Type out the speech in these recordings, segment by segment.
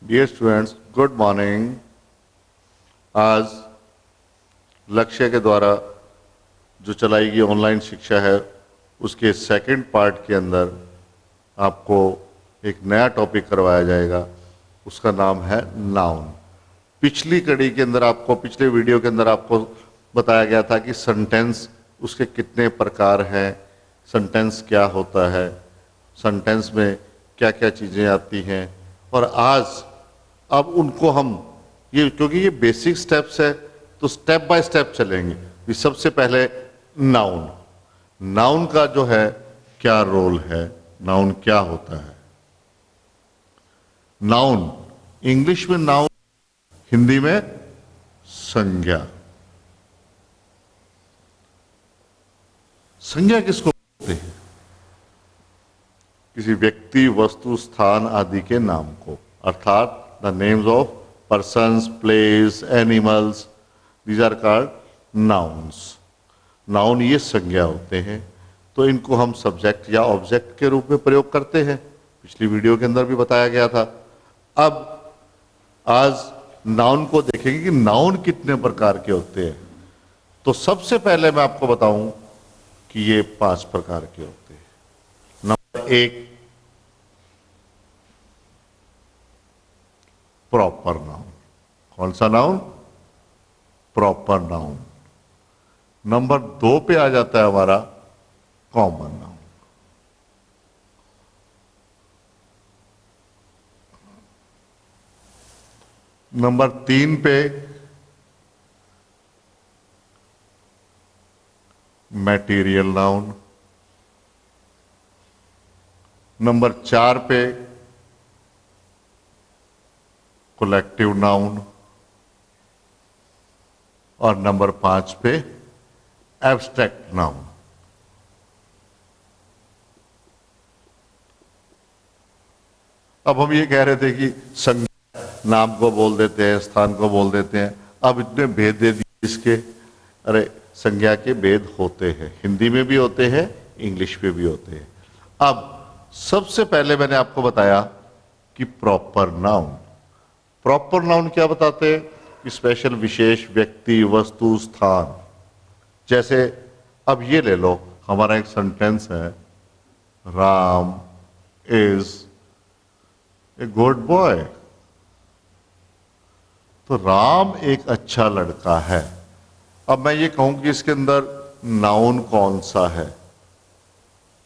Dear students, good morning. आज लक्ष्य के द्वारा जो चलाई गई ऑनलाइन शिक्षा है उसके सेकंड पार्ट के अंदर आपको एक नया टॉपिक करवाया जाएगा। उसका नाम है नाउन। पिछली कड़ी के अंदर आपको, पिछले वीडियो के अंदर आपको बताया गया था कि सेंटेंस उसके कितने प्रकार हैं, सेंटेंस क्या होता है, सेंटेंस में क्या क्या चीज़ें आती हैं। और आज अब उनको हम क्योंकि ये बेसिक स्टेप्स है तो स्टेप बाय स्टेप चलेंगे। ये सबसे पहले नाउन। नाउन का जो है क्या रोल है, नाउन क्या होता है। नाउन, इंग्लिश में नाउन, हिंदी में संज्ञा। संज्ञा किसको बोलते हैं? किसी व्यक्ति, वस्तु, स्थान आदि के नाम को, अर्थात the names of persons, place, animals, these are called nouns. Noun ये संज्ञा होते हैं, तो इनको हम सब्जेक्ट या ऑब्जेक्ट के रूप में प्रयोग करते हैं। पिछली वीडियो के अंदर भी बताया गया था। अब आज नाउन को देखेंगे कि नाउन कितने प्रकार के होते हैं। तो सबसे पहले मैं आपको बताऊं कि ये 5 प्रकार के होते हैं। Number 1, proper noun. कौन सा नाउन? Proper noun. नंबर 2 पे आ जाता है हमारा कॉमन नाउन। नंबर 3 पे मैटेरियल नाउन। नंबर 4 पे कलेक्टिव नाउन। और नंबर 5 पे एब्स्ट्रैक्ट नाउन। अब हम ये कह रहे थे कि संज्ञा नाम को बोल देते हैं, स्थान को बोल देते हैं। अब इतने भेद दे दिए इसके। अरे संज्ञा के भेद होते हैं, हिंदी में भी होते हैं, इंग्लिश में भी होते हैं। अब सबसे पहले मैंने आपको बताया कि प्रॉपर नाउन। प्रॉपर नाउन क्या बताते हैं? कि स्पेशल, विशेष, व्यक्ति, वस्तु, स्थान। जैसे अब ये ले लो, हमारा एक सेंटेंस है, Ram is a good boy. तो राम एक अच्छा लड़का है। अब मैं ये कहूं कि इसके अंदर नाउन कौन सा है,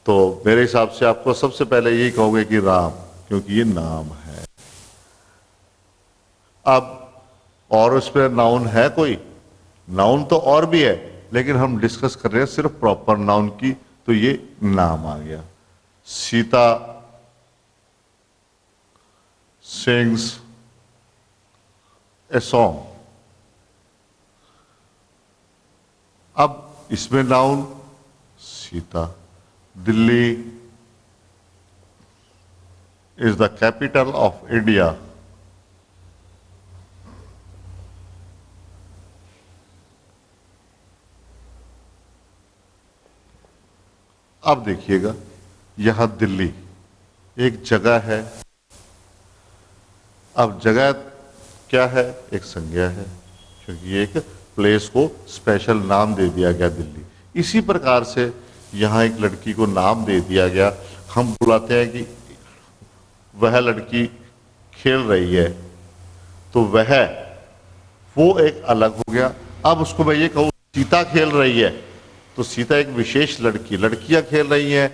तो मेरे हिसाब से आपको सबसे पहले यही कहोगे कि राम, क्योंकि ये नाम है। अब और उस पर नाउन है कोई? नाउन तो और भी है, लेकिन हम डिस्कस कर रहे हैं सिर्फ प्रॉपर नाउन की, तो ये नाम आ गया। Sita sings a song. अब इसमें noun Sita. Delhi is the capital of India. अब देखिएगा, यहां दिल्ली एक जगह है। अब जगह क्या है? एक संज्ञा है, क्योंकि एक प्लेस को स्पेशल नाम दे दिया गया दिल्ली। इसी प्रकार से यहां एक लड़की को नाम दे दिया गया। हम बुलाते हैं कि वह लड़की खेल रही है, तो वो एक अलग हो गया। अब उसको मैं ये कहूँ सीता खेल रही है, तो सीता एक विशेष लड़की, लड़कियां खेल रही हैं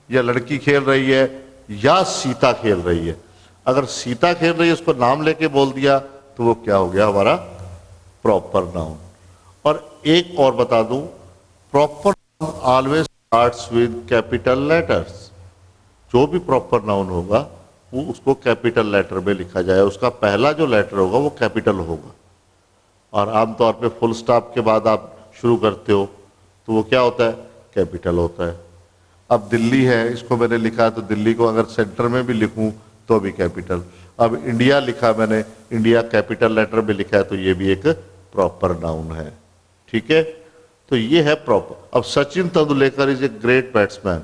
या लड़की खेल रही है या सीता खेल रही है। अगर सीता खेल रही है उसको नाम लेके बोल दिया तो वो क्या हो गया? हमारा प्रॉपर नाउन। और एक और बता दूं, proper noun always starts with capital letters. जो भी प्रॉपर नाउन होगा वो उसको कैपिटल लेटर में लिखा जाए, उसका पहला जो लेटर होगा वो कैपिटल होगा। और आमतौर पे फुल स्टॉप के बाद आप शुरू करते हो तो वो क्या होता है? कैपिटल होता है। अब दिल्ली है, इसको मैंने लिखा तो दिल्ली को अगर सेंटर में भी लिखूं तो भी कैपिटल। अब इंडिया लिखा मैंने, इंडिया कैपिटल लेटर में लिखा है, तो ये भी एक प्रॉपर नाउन है। ठीक है, तो ये है प्रॉपर। अब Sachin Tendulkar is a great batsman,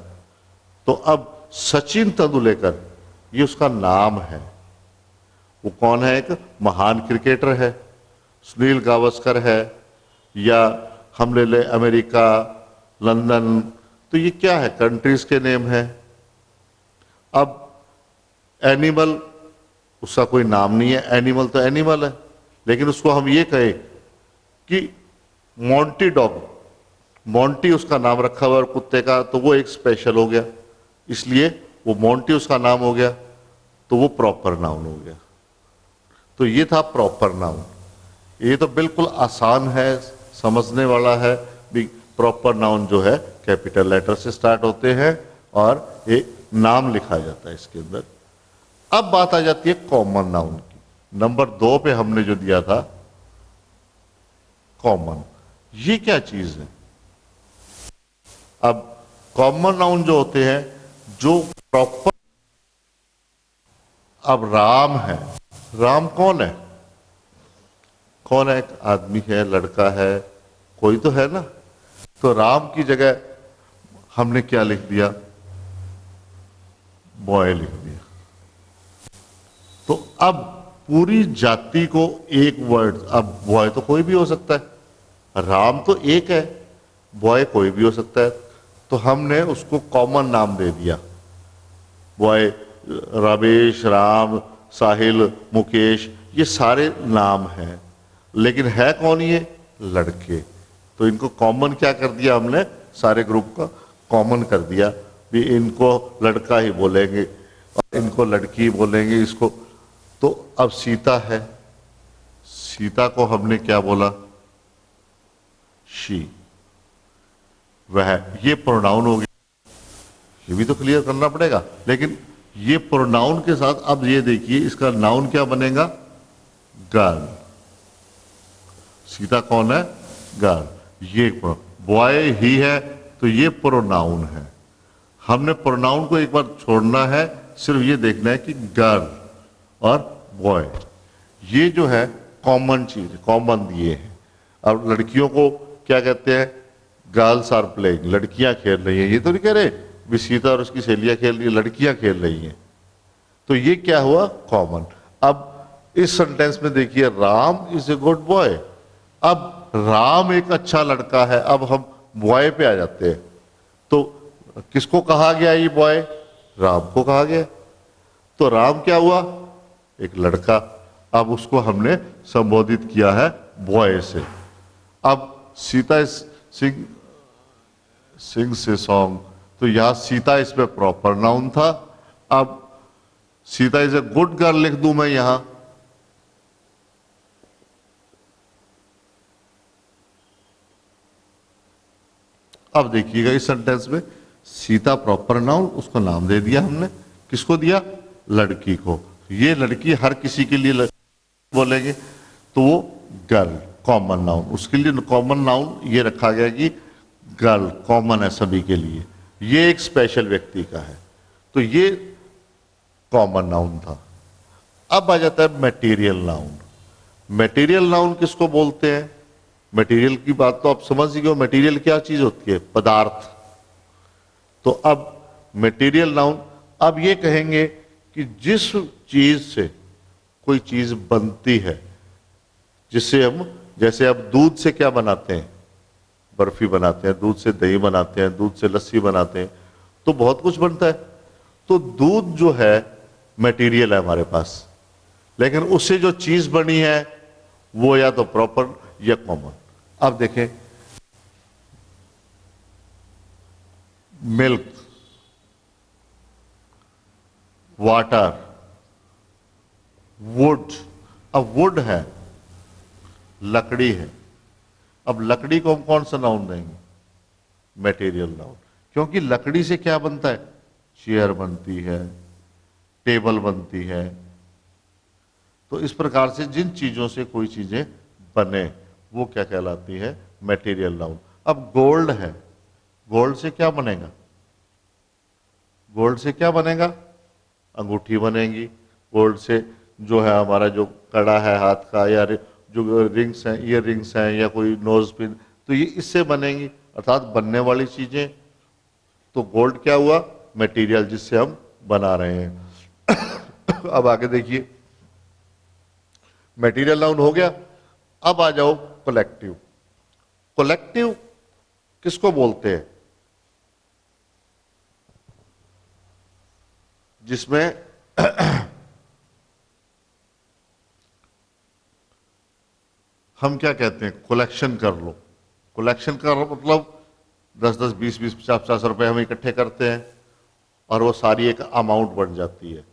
तो अब सचिन तेंदुलेकर ये उसका नाम है। वो कौन है? एक महान क्रिकेटर है, सुनील गावस्कर है, या हम ले ले अमेरिका, लंदन, तो ये क्या है? कंट्रीज के नेम है। अब एनिमल, उसका कोई नाम नहीं है, एनिमल तो एनिमल है, लेकिन उसको हम ये कहें कि मोंटी डॉग, मोंटी उसका नाम रखा हुआ है कुत्ते का, तो वो एक स्पेशल हो गया, इसलिए वो मोंटी उसका नाम हो गया, तो वो प्रॉपर नाउन हो गया। तो ये था प्रॉपर नाउन। ये तो बिल्कुल आसान है, समझने वाला है भी। प्रॉपर नाउन जो है कैपिटल लेटर से स्टार्ट होते हैं और एक नाम लिखा जाता है इसके अंदर। अब बात आ जाती है कॉमन नाउन की। नंबर 2 पे हमने जो दिया था कॉमन, ये क्या चीज है? अब कॉमन नाउन जो होते हैं, जो प्रॉपर, अब राम है, राम कौन है? कौन है? एक आदमी है, लड़का है, कोई तो है ना। तो राम की जगह हमने क्या लिख दिया? बॉय लिख दिया। तो अब पूरी जाति को एक वर्ड, अब बॉय तो कोई भी हो सकता है, राम तो एक है, बॉय कोई भी हो सकता है, तो हमने उसको कॉमन नाम दे दिया। बॉय, रमेश, राम, साहिल, मुकेश, ये सारे नाम हैं, लेकिन है कौन? ये लड़के। तो इनको कॉमन क्या कर दिया हमने? सारे ग्रुप का कॉमन कर दिया भी इनको लड़का ही बोलेंगे और इनको लड़की बोलेंगे इसको। तो अब सीता है, सीता को हमने क्या बोला? शी। वह, ये प्रोनाउन हो गया, ये भी तो क्लियर करना पड़ेगा। लेकिन ये प्रोनाउन के साथ अब ये देखिए इसका नाउन क्या बनेगा? गर्ल। सीता कौन है? गर्ल। ये बॉय ही है, तो ये प्रोनाउन है। हमने प्रोनाउन को एक बार छोड़ना है, सिर्फ ये देखना है कि गर्ल और बॉय, ये जो है कॉमन चीज, कॉमन दिए हैं। अब लड़कियों को क्या कहते हैं? गर्ल्स आर प्लेइंग, लड़कियां खेल रही हैं। ये तो नहीं कह रहे भी सीता और उसकी सहेलियां खेल रही है, लड़कियां खेल रही हैं। तो ये क्या हुआ? कॉमन। अब इस सेंटेंस में देखिए, Ram is a good boy. अब राम एक अच्छा लड़का है, अब हम बॉय पे आ जाते हैं। तो किसको कहा गया ये बॉय? राम को कहा गया। तो राम क्या हुआ? एक लड़का। अब उसको हमने संबोधित किया है बॉय से। अब सीता सिंग से सॉन्ग, तो यहां सीता इसमें प्रॉपर नाउन था। अब Sita is a good girl लिख दूं मैं यहां, अब देखिएगा इस सेंटेंस में सीता प्रॉपर नाउन, उसको नाम दे दिया हमने। किसको दिया? लड़की को। ये लड़की हर किसी के लिए बोलेंगे, तो वो गर्ल कॉमन नाउन, उसके लिए कॉमन नाउन ये रखा गया कि गर्ल कॉमन है सभी के लिए, ये एक स्पेशल व्यक्ति का है, तो ये कॉमन नाउन था। अब आ जाता है मटेरियल नाउन। मटेरियल नाउन किसको बोलते हैं? मटेरियल की बात तो आप समझ ही गए, मटेरियल क्या चीज होती है? पदार्थ। तो अब मटेरियल नाउन, अब ये कहेंगे कि जिस चीज से कोई चीज बनती है, जिससे हम, जैसे अब दूध से क्या बनाते हैं? बर्फी बनाते हैं, दूध से दही बनाते हैं, दूध से लस्सी बनाते हैं, तो बहुत कुछ बनता है। तो दूध जो है मटेरियल है हमारे पास, लेकिन उससे जो चीज बनी है वो या तो प्रॉपर या कॉमन। अब देखें, मिल्क, वाटर, वुड। अब वुड है, लकड़ी है। अब लकड़ी को हम कौन सा नाउन देंगे? मटेरियल नाउन, क्योंकि लकड़ी से क्या बनता है? चेयर बनती है, टेबल बनती है। तो इस प्रकार से जिन चीजों से कोई चीजें बने वो क्या कहलाती है? Material noun. अब गोल्ड है, गोल्ड से क्या बनेगा? गोल्ड से क्या बनेगा? अंगूठी बनेगी। गोल्ड से जो है हमारा जो कड़ा है हाथ का, या जो रिंग्स हैं, ईयर रिंग्स हैं, या कोई नोज पिन, तो ये इससे बनेंगी, अर्थात बनने वाली चीजें। तो गोल्ड क्या हुआ? मटेरियल जिससे हम बना रहे हैं। अब आगे देखिए, मटेरियल नाउन हो गया। अब आ जाओ कलेक्टिव। कलेक्टिव किसको बोलते हैं? जिसमें हम क्या कहते हैं, कलेक्शन कर लो। कलेक्शन का मतलब 10-10, 20-20, 50-50 रुपए हम इकट्ठे करते हैं और वो सारी एक अमाउंट बन जाती है।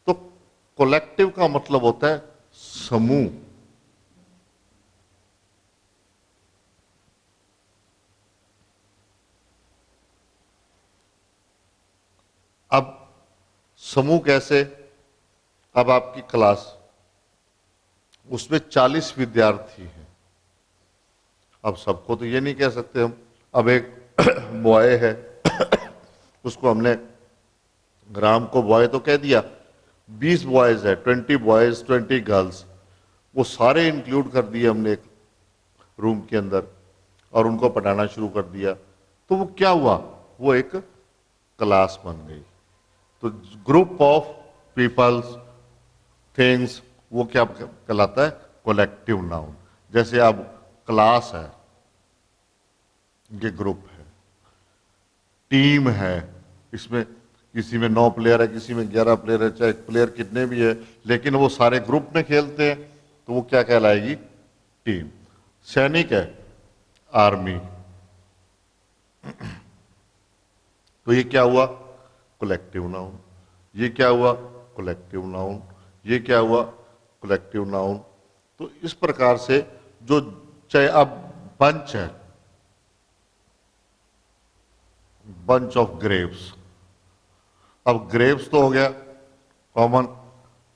तो कलेक्टिव का मतलब होता है समूह। अब समूह कैसे? अब आपकी क्लास, उसमें 40 विद्यार्थी हैं। अब सबको तो ये नहीं कह सकते हम। अब एक बॉय है, उसको हमने, राम को बॉय तो कह दिया। 20 बॉयज है, 20 बॉयज 20 गर्ल्स, वो सारे इंक्लूड कर दिए हमने एक रूम के अंदर और उनको पढ़ाना शुरू कर दिया। तो वो क्या हुआ, वो एक क्लास बन गई। तो ग्रुप ऑफ पीपल्स, थिंग्स, वो क्या कहलाता है? Collective noun. जैसे अब क्लास है, ये ग्रुप है। टीम है, इसमें किसी में 9 प्लेयर है, किसी में 11 प्लेयर है, चाहे प्लेयर कितने भी है, लेकिन वो सारे ग्रुप में खेलते हैं, तो वो क्या कहलाएगी? टीम। सैनिक है, आर्मी। तो ये क्या हुआ? Collective noun. ये क्या हुआ? Collective noun. ये क्या हुआ? Collective noun. तो इस प्रकार से जो, चाहे अब बंच है, बंच ऑफ ग्रेप्स। अब ग्रेप्स तो हो गया कॉमन।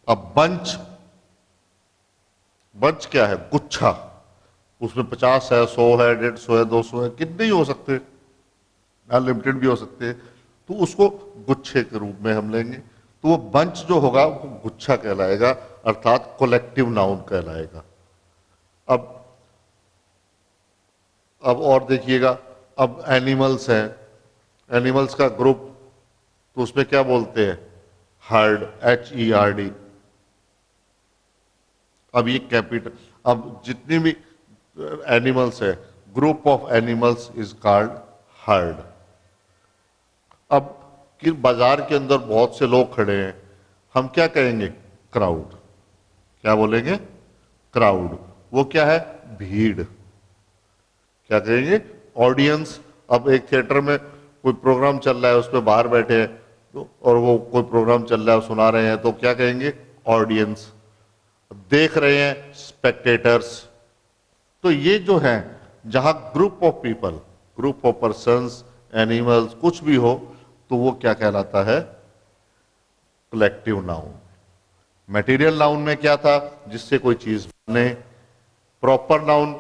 अब बंच, बंच क्या है? गुच्छा। उसमें 50 है, 100 है, 150 है, 200 है, कितने ही हो सकते हैं, अनलिमिटेड भी हो सकते हैं। तो उसको गुच्छे के रूप में हम लेंगे। तो वो बंच जो होगा वो गुच्छा कहलाएगा, अर्थात कलेक्टिव नाउन कहलाएगा। अब और देखिएगा, अब एनिमल्स हैं, एनिमल्स का ग्रुप, तो उसमें क्या बोलते हैं? Heard, HERD। अब ये कैपिटल, अब जितनी भी एनिमल्स है, group of animals is called heard. अब कि बाजार के अंदर बहुत से लोग खड़े हैं, हम क्या कहेंगे? क्राउड। क्या बोलेंगे? क्राउड। वो क्या है? भीड़। क्या कहेंगे? ऑडियंस। अब एक थिएटर में कोई प्रोग्राम चल रहा है, उस पर बाहर बैठे हैं तो, और वो कोई प्रोग्राम चल रहा है सुना रहे हैं, तो क्या कहेंगे? ऑडियंस। देख रहे हैं, स्पेक्टेटर्स। तो ये जो है, जहां group of people, group of persons, animals, कुछ भी हो, तो वो क्या कहलाता है? Collective noun. मटेरियल नाउन में क्या था? जिससे कोई चीज बने। Proper noun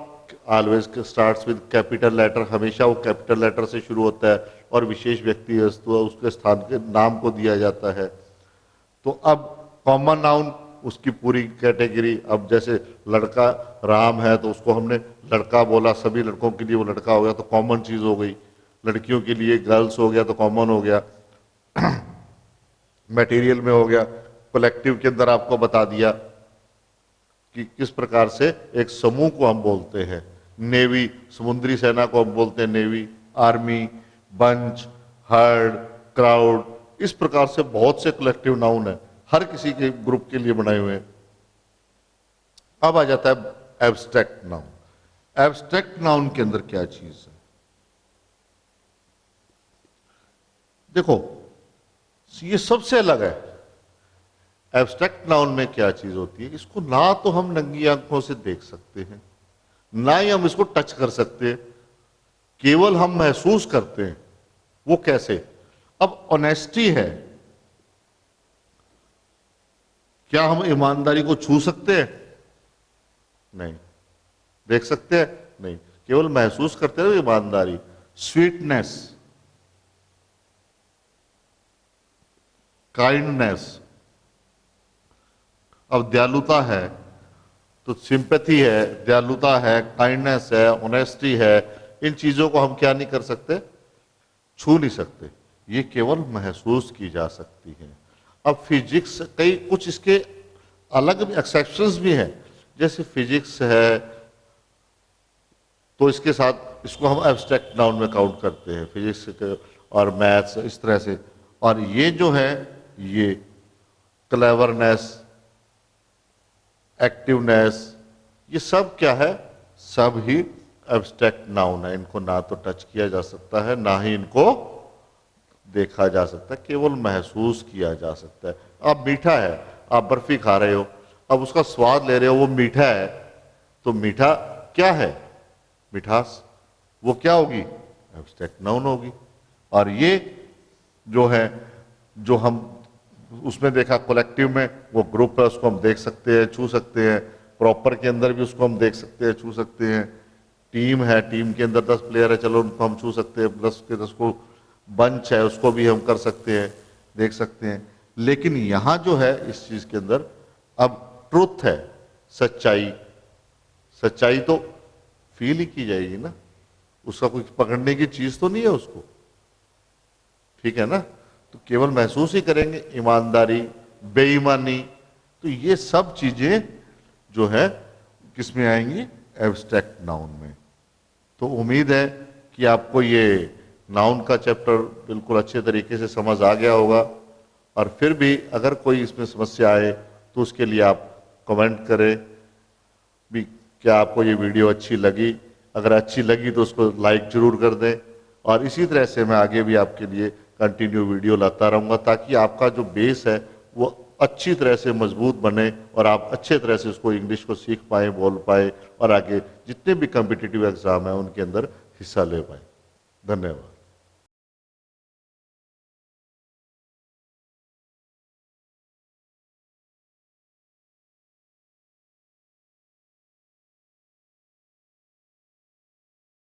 always starts with capital letter, हमेशा वो कैपिटल लेटर से शुरू होता है, और विशेष व्यक्ति वस्तु उसके स्थान के नाम को दिया जाता है। तो अब कॉमन नाउन, उसकी पूरी कैटेगरी, अब जैसे लड़का राम है तो उसको हमने लड़का बोला, सभी लड़कों के लिए वो लड़का हो गया, तो कॉमन चीज हो गई। लड़कियों के लिए गर्ल्स हो गया तो कॉमन हो गया। मटेरियल में हो गया। कलेक्टिव के अंदर आपको बता दिया कि किस प्रकार से एक समूह को हम बोलते हैं। नेवी, समुद्री सेना को हम बोलते हैं navy. Army, bunch, heard, crowd, इस प्रकार से बहुत से कलेक्टिव नाउन है, हर किसी के ग्रुप के लिए बनाए हुए हैं। अब आ जाता है एब्स्ट्रैक्ट नाउन। एब्स्ट्रैक्ट नाउन के अंदर क्या चीज है? देखो, ये सबसे अलग है। एब्स्ट्रैक्ट नाउन में क्या चीज होती है? इसको ना तो हम नंगी आंखों से देख सकते हैं, ना ही हम इसको टच कर सकते हैं, केवल हम महसूस करते हैं। वो कैसे? अब ऑनेस्टी है, क्या हम ईमानदारी को छू सकते हैं? नहीं। देख सकते हैं? नहीं। केवल महसूस करते हैं ईमानदारी। Sweetness, kindness. अब दयालुता है तो सिंपैथी है, दयालुता है, काइंडनेस है, ऑनेस्टी है, इन चीजों को हम क्या नहीं कर सकते? छू नहीं सकते। ये केवल महसूस की जा सकती है। अब फिजिक्स, कई कुछ इसके अलग भी एक्सेप्शंस भी हैं, जैसे फिजिक्स है तो इसके साथ इसको हम एब्स्ट्रैक्ट नाउन में काउंट करते हैं, फिजिक्स और मैथ्स इस तरह से। और ये जो है ये क्लेवरनेस, एक्टिवनेस, ये सब क्या है, सब ही एब्स्ट्रैक्ट नाउन है। इनको ना तो टच किया जा सकता है, ना ही इनको देखा जा सकता है, केवल महसूस किया जा सकता है। अब मीठा है, आप बर्फी खा रहे हो, अब उसका स्वाद ले रहे हो, वो मीठा है, तो मीठा क्या है, मिठास, वो क्या होगी, एब्स्ट्रैक्ट नाउन होगी। और ये जो है, जो हम उसमें देखा कलेक्टिव में, वो ग्रुप है, उसको हम देख सकते हैं, छू सकते हैं। प्रॉपर के अंदर भी उसको हम देख सकते हैं, छू सकते हैं। टीम है, टीम के अंदर 10 प्लेयर है, चलो उनको हम छू सकते हैं, 10 के 10 को बंच है, उसको भी हम कर सकते हैं, देख सकते हैं। लेकिन यहां जो है इस चीज के अंदर अब ट्रुथ है, सच्चाई, सच्चाई तो फील ही की जाएगी ना, उसका कोई पकड़ने की चीज तो नहीं है उसको, ठीक है ना, तो केवल महसूस ही करेंगे। ईमानदारी, बेईमानी, तो ये सब चीजें जो है किस में आएंगी, एब्स्ट्रैक्ट नाउन में। तो उम्मीद है कि आपको ये नाउन का चैप्टर बिल्कुल अच्छे तरीके से समझ आ गया होगा। और फिर भी अगर कोई इसमें समस्या आए तो उसके लिए आप कमेंट करें भी, क्या आपको ये वीडियो अच्छी लगी। अगर अच्छी लगी तो उसको लाइक जरूर कर दें, और इसी तरह से मैं आगे भी आपके लिए कंटिन्यू वीडियो लाता रहूँगा, ताकि आपका जो बेस है वो अच्छी तरह से मजबूत बने और आप अच्छे तरह से उसको इंग्लिश को सीख पाएँ, बोल पाए, और आगे जितने भी कॉम्पिटिटिव एग्जाम हैं उनके अंदर हिस्सा ले पाएँ। धन्यवाद।